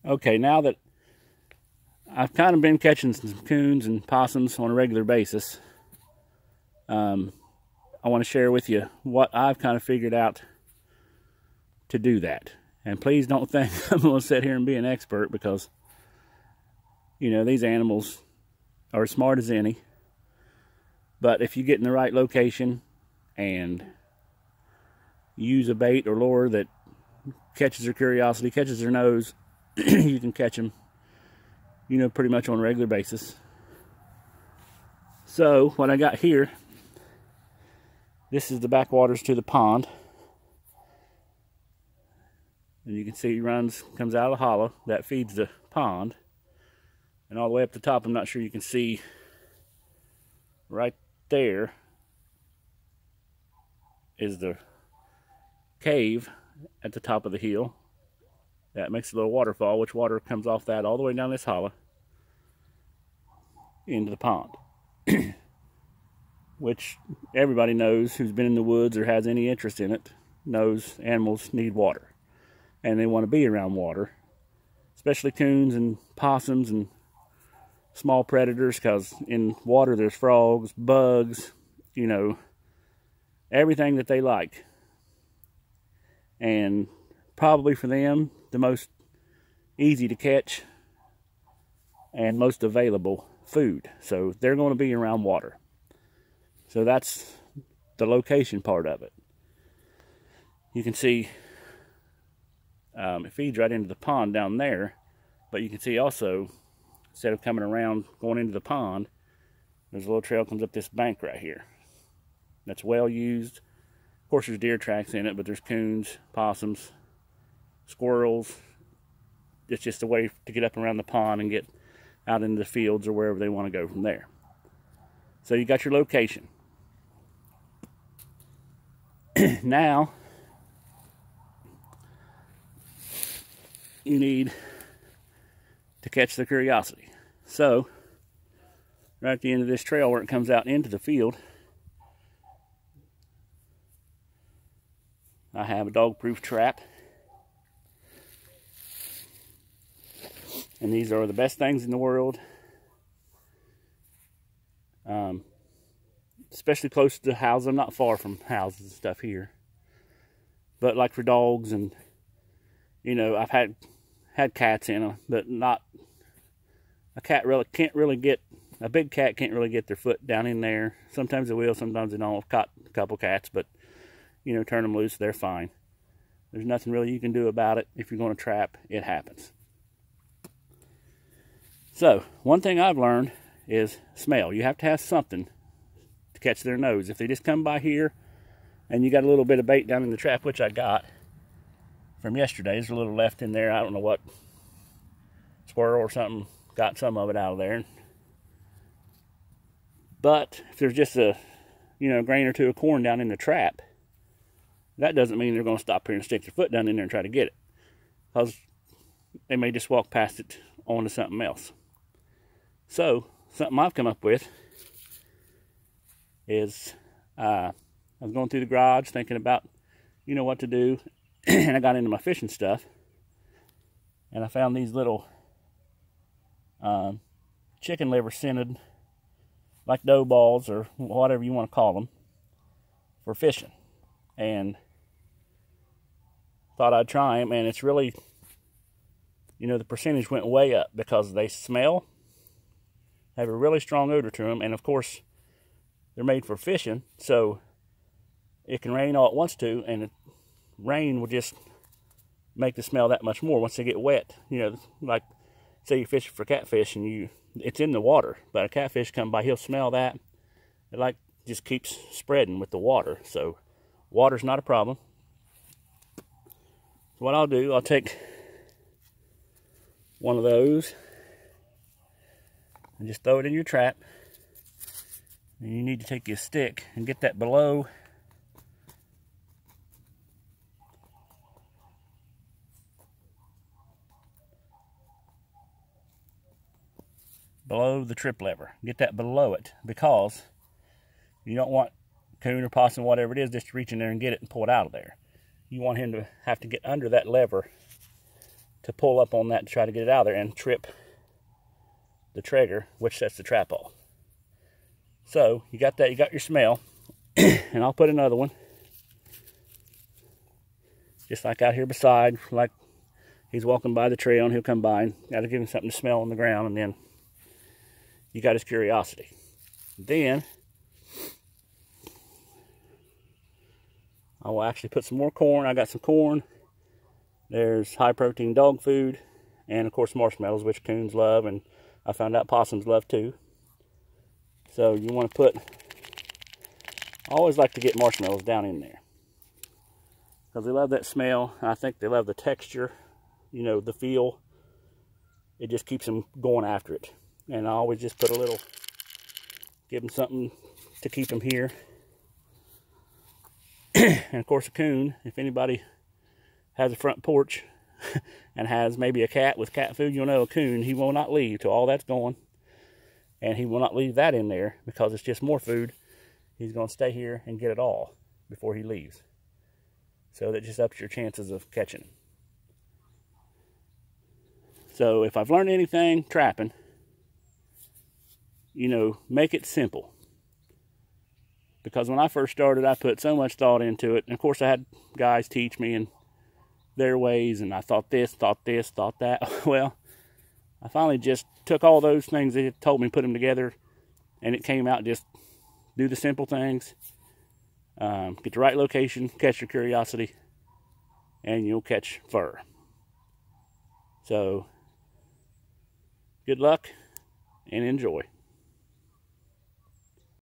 Okay, now that I've kind of been catching some coons and possums on a regular basis, I want to share with you what I've kind of figured out to do that. And please don't think I'm going to sit here and be an expert, because, you know, these animals are as smart as any. But if you get in the right location and use a bait or lure that catches their curiosity, catches their nose, you can catch them, you know, pretty much on a regular basis. So what I got here, this is the backwaters to the pond. And you can see it comes out of the hollow. That feeds the pond. And all the way up the top, I'm not sure you can see, right there is the cave at the top of the hill. That makes a little waterfall, which water comes off that all the way down this hollow into the pond. Which everybody knows who's been in the woods or has any interest in it, knows animals need water. And they want to be around water, especially coons and possums and small predators, because in water there's frogs, bugs, you know, everything that they like. And probably for them, the most easy to catch and most available food. So they're going to be around water. So that's the location part of it. You can see it feeds right into the pond down there, but you can see also, instead of coming around going into the pond, there's a little trail comes up this bank right here. That's well used. Of course, there's deer tracks in it, but there's coons, possums, squirrels. It's just a way to get up around the pond and get out into the fields or wherever they want to go from there. So you got your location. Now you need to catch their curiosity. So right at the end of this trail where it comes out into the field, I have a dog-proof trap. And these are the best things in the world. Especially close to houses. I'm not far from houses and stuff here. But like for dogs, and, you know, I've had cats in them, but not, a cat really can't really get, a big cat can't really get their foot down in there. Sometimes they will, sometimes they don't. I've caught a couple cats, but, you know, turn them loose, they're fine. There's nothing really you can do about it. If you're going to trap, it happens. So, one thing I've learned is smell. You have to have something to catch their nose. If they just come by here and you got a little bit of bait down in the trap, which I got from yesterday, there's a little left in there. I don't know what squirrel or something got some of it out of there. But if there's just a, you know, grain or two of corn down in the trap, that doesn't mean they're going to stop here and stick their foot down in there and try to get it, because they may just walk past it onto something else. So something I've come up with is I was going through the garage thinking about, you know, what to do, and I got into my fishing stuff, and I found these little chicken liver scented, like dough balls or whatever you want to call them, for fishing. And thought I'd try them, and it's really, you know, the percentage went way up because they smell, have a really strong odor to them, and of course they're made for fishing, so it can rain all it wants to, and the rain will just make the smell that much more once they get wet. You know, like say you're fishing for catfish and it's in the water, but a catfish come by, he'll smell that. It like just keeps spreading with the water, so water's not a problem. So what I'll do, I'll take one of those and just throw it in your trap. And you need to take your stick and get that below the trip lever. Get that below it, because you don't want coon or possum, whatever it is, just to reach in there and get it and pull it out of there. You want him to have to get under that lever to pull up on that to try to get it out of there and trip the trigger, which sets the trap off. So you got that, you got your smell, and I'll put another one, just like out here beside, like he's walking by the trail and he'll come by, and got to give him something to smell on the ground, and then you got his curiosity. Then I will actually put some more corn. I got some corn. There's high protein dog food, and of course marshmallows, which coons love, and I found out possums love too. So you want to put, I always like to get marshmallows down in there, because they love that smell. I think they love the texture, you know, the feel. It just keeps them going after it. And I always just put a little, give them something to keep them here. And of course a coon, if anybody has a front porch and has maybe a cat with cat food, you'll know a coon, he will not leave till all that's gone. And he will not leave that in there because it's just more food. He's going to stay here and get it all before he leaves. So that just ups your chances of catching him. So if I've learned anything trapping, you know, make it simple. Because when I first started, I put so much thought into it. And of course I had guys teach me and their ways, and I thought this, thought that. Well, I finally just took all those things they had told me, put them together, and it came out just do the simple things, get the right location, catch your curiosity, and you'll catch fur. So, good luck and enjoy.